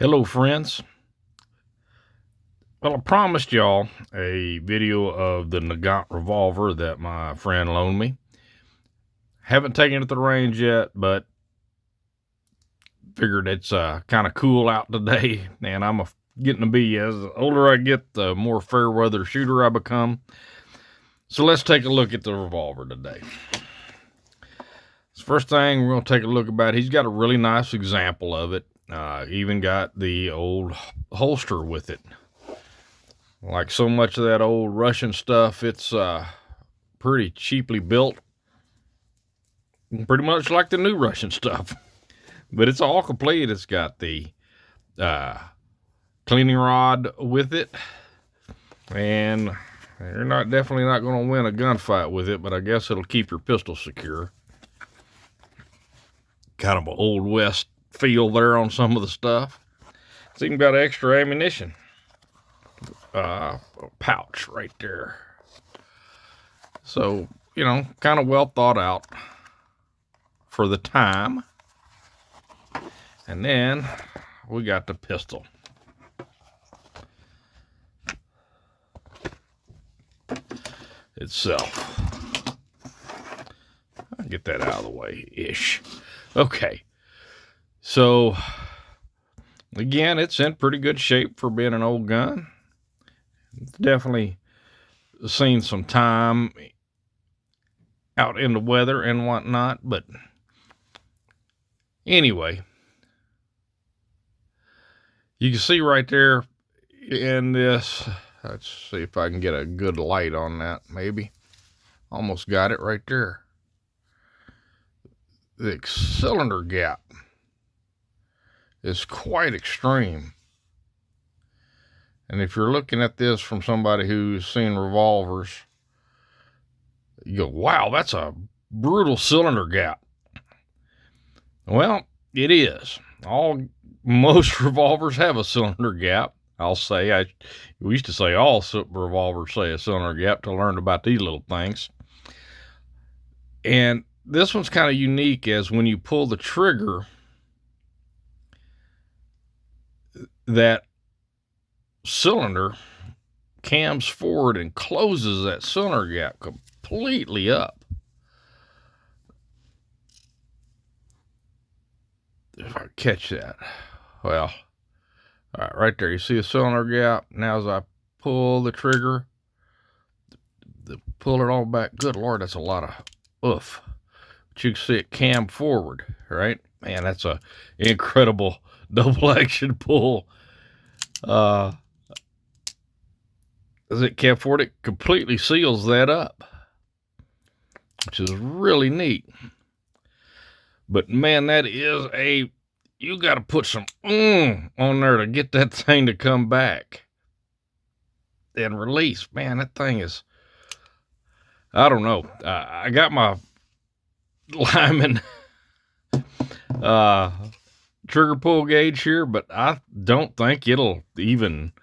Hello, friends. Well, I promised y'all a video of the Nagant revolver that my friend loaned me. Haven't taken it to the range yet, but figured it's kind of cool out today, and I'm getting to be, as the older I get, the more fair weather shooter I become. So let's take a look at the revolver today. First thing we're going to take a look about, he's got a really nice example of it. Even got the old holster with it. Like so much of that old Russian stuff, it's pretty cheaply built. Pretty much like the new Russian stuff. But it's all complete. It's got the cleaning rod with it. And you're definitely not going to win a gunfight with it, but I guess it'll keep your pistol secure. Kind of an Old West feel there on some of the stuff. It's even got extra ammunition. A pouch right there. So, kind of well thought out for the time. And then we got the pistol. Itself. I'll get that out of the way-ish. Okay. So, again, it's in pretty good shape for being an old gun. It's definitely seen some time out in the weather and whatnot, but anyway, you can see right there in this, let's see if I can get a good light on that, maybe. Almost got it right there. The cylinder gap is quite extreme. And if you're looking at this from somebody who's seen revolvers, you go, wow, that's a brutal cylinder gap. Well, it is. Most revolvers have a cylinder gap. We used to say all revolvers say a cylinder gap till I learned about these little things. And this one's kind of unique, as when you pull the trigger, that cylinder cams forward and closes that cylinder gap completely up. If I catch that. Well, all right there, you see the cylinder gap. Now as I pull the trigger, pull it all back. Good Lord, that's a lot of oof. But you can see it cam forward, right? Man, that's a incredible double action pull. As it cam forward, it completely seals that up, which is really neat. But man, that is you got to put some on there to get that thing to come back and release. Man, that thing is, I don't know. I got my Lyman trigger pull gauge here, but I don't think it'll even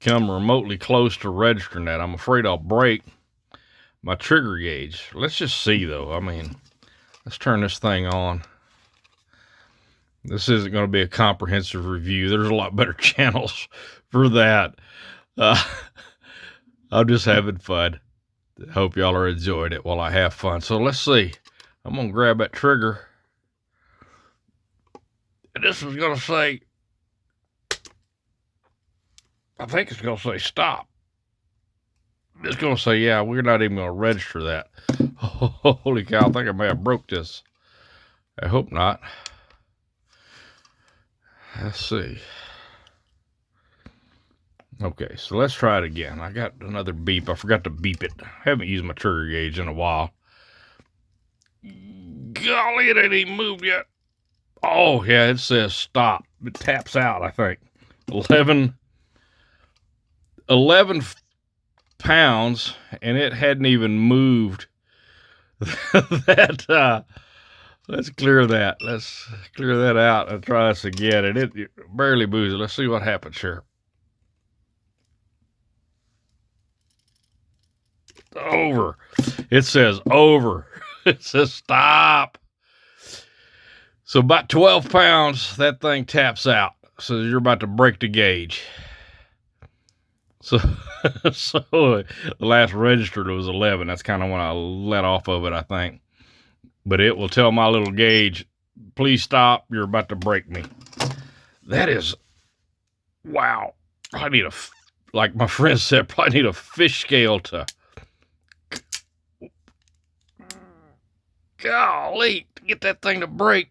come remotely close to registering that. I'm afraid I'll break my trigger gauge. Let's just see, though. I mean, let's turn this thing on. This isn't going to be a comprehensive review. There's a lot better channels for that. I'm just having fun. Hope y'all are enjoying it while I have fun. So let's see. I'm going to grab that trigger. And this is going to say, I think it's going to say stop. It's going to say, yeah, we're not even going to register that. Holy cow, I think I may have broke this. I hope not. Let's see. Okay, so let's try it again. I got another beep. I forgot to beep it. I haven't used my trigger gauge in a while. Golly, it ain't even moved yet. Oh, yeah, it says stop. It taps out, I think. 11 pounds, and it hadn't even moved. Let's clear that. Let's clear that out and try this again. And it barely moves. Let's see what happens here. Over. It says over. It says stop. So about 12 pounds, that thing taps out. says you're about to break the gauge. So, so the last registered was 11. That's kind of when I let off of it, I think. But it will tell my little gauge, please stop, you're about to break me. That is, wow. I need like my friend said, probably need a fish scale to, golly, to get that thing to break.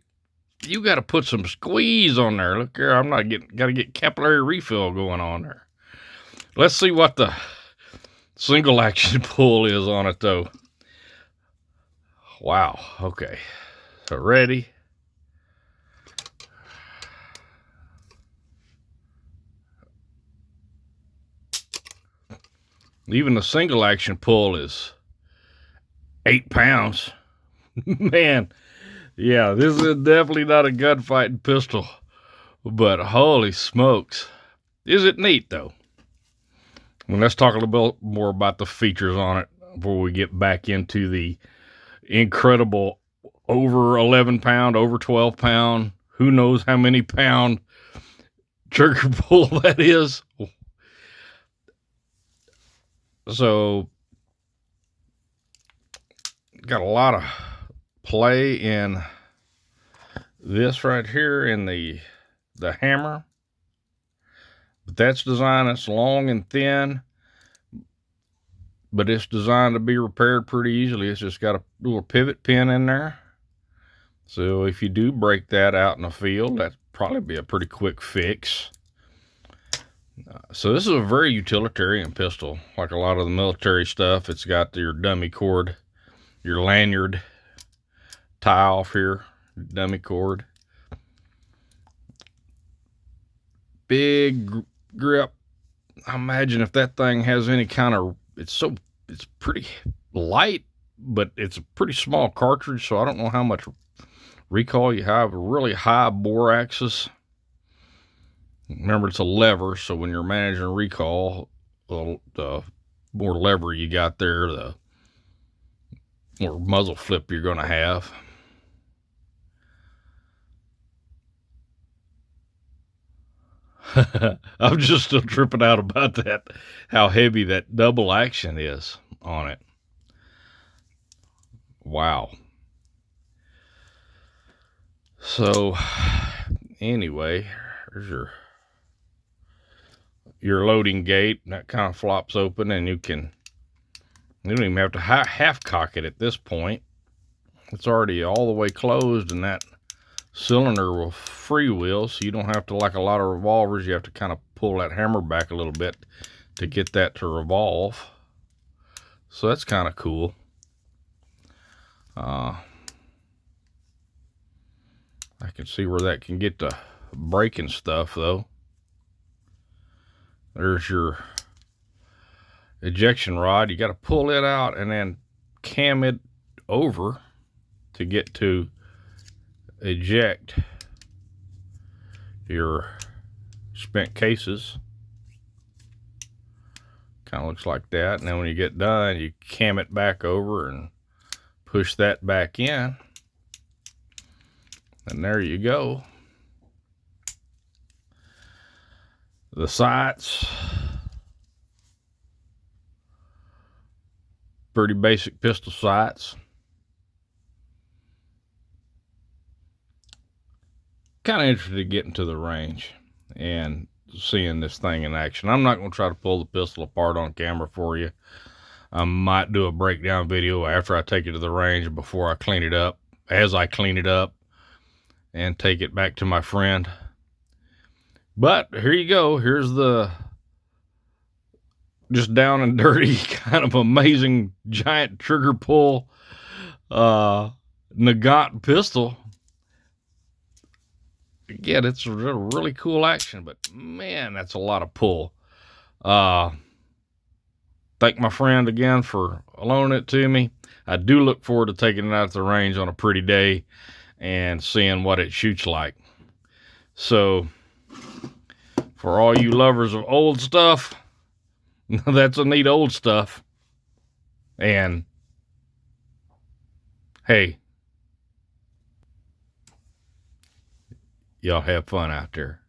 You got to put some squeeze on there. Look here, got to get capillary refill going on there. Let's see what the single action pull is on it though. Wow, okay. So ready. Even the single action pull is 8 pounds. Man, yeah, this is definitely not a gunfighting pistol, but holy smokes. Is it neat though? Well, let's talk a little bit more about the features on it before we get back into the incredible over 11 pound, over 12 pound, who knows how many pound trigger pull that is. So, got a lot of play in this right here in the hammer. But that's designed, it's long and thin, but it's designed to be repaired pretty easily. It's just got a little pivot pin in there. So if you do break that out in the field, that'd probably be a pretty quick fix. So this is a very utilitarian pistol. Like a lot of the military stuff, it's got your dummy cord, your lanyard tie off here, dummy cord. Big grip. I imagine if that thing has any kind of, it's pretty light, but it's a pretty small cartridge, so I don't know how much recoil you have. A really high bore axis. Remember, it's a lever, so when you're managing recoil, the more lever you got there, the more muzzle flip you're going to have. I'm just still tripping out about that, how heavy that double action is on it. Wow. So, anyway, there's your loading gate, and that kind of flops open, and you don't even have to half cock it at this point. It's already all the way closed, and that cylinder will freewheel, so you don't have to, like a lot of revolvers, you have to kind of pull that hammer back a little bit to get that to revolve. So that's kind of cool. I can see where that can get to breaking stuff though. There's your ejection rod. You got to pull it out and then cam it over to get to eject your spent cases. Kind of looks like that. And then when you get done, you cam it back over and push that back in. And there you go. The sights, pretty basic pistol sights. Kind of interested to get into the range and seeing this thing in action. I'm not going to try to pull the pistol apart on camera for you. I might do a breakdown video after I take it to the range, before I clean it up, as I clean it up and take it back to my friend. But here you go. Here's the just down and dirty, kind of amazing giant trigger pull Nagant pistol. Again, it's a really cool action, but man, that's a lot of pull. Thank my friend again for loaning it to me. I do look forward to taking it out at the range on a pretty day and seeing what it shoots like. So, for all you lovers of old stuff, that's a neat old stuff. And, hey, y'all have fun out there.